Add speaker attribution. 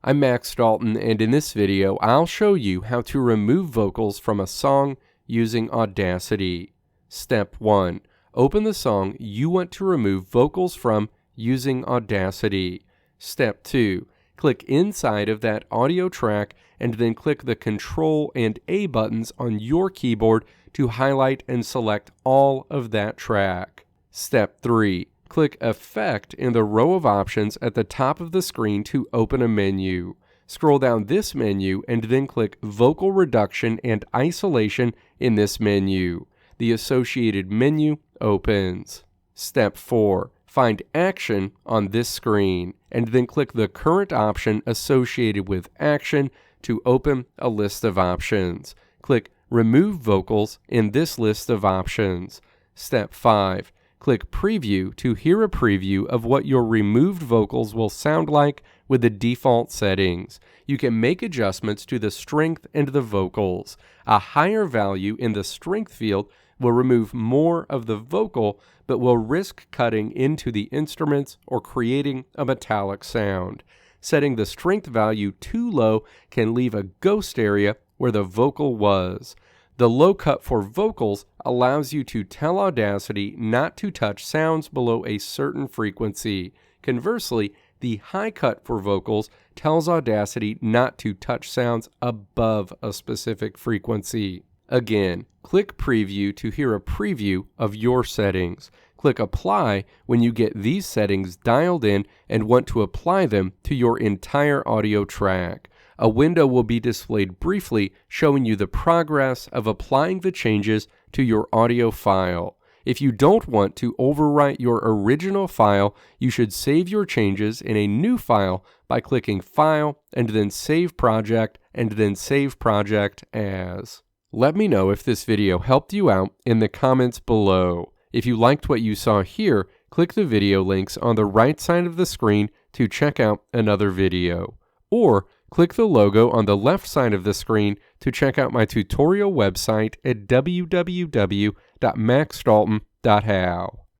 Speaker 1: I'm Max Dalton, and in this video, I'll show you how to remove vocals from a song using Audacity. Step 1. Open the song you want to remove vocals from using Audacity. Step 2. Click inside of that audio track and then click the Control and A buttons on your keyboard to highlight and select all of that track. Step 3. Click Effect in the row of options at the top of the screen to open a menu. Scroll down this menu and then click Vocal Reduction and Isolation in this menu. The associated menu opens. Step 4. Find Action on this screen and then click the current option associated with Action to open a list of options. Click Remove Vocals in this list of options. Step 5. Click Preview to hear a preview of what your removed vocals will sound like with the default settings. You can make adjustments to the strength and the vocals. A higher value in the strength field will remove more of the vocal, but will risk cutting into the instruments or creating a metallic sound. Setting the strength value too low can leave a ghost area where the vocal was. The low cut for vocals allows you to tell Audacity not to touch sounds below a certain frequency. Conversely, the high cut for vocals tells Audacity not to touch sounds above a specific frequency. Again, click Preview to hear a preview of your settings. Click Apply when you get these settings dialed in and want to apply them to your entire audio track. A window will be displayed briefly showing you the progress of applying the changes to your audio file. If you don't want to overwrite your original file, you should save your changes in a new file by clicking File and then Save Project and then Save Project As. Let me know if this video helped you out in the comments below. If you liked what you saw here, click the video links on the right side of the screen to check out another video. Or click the logo on the left side of the screen to check out my tutorial website at www.maxdalton.how.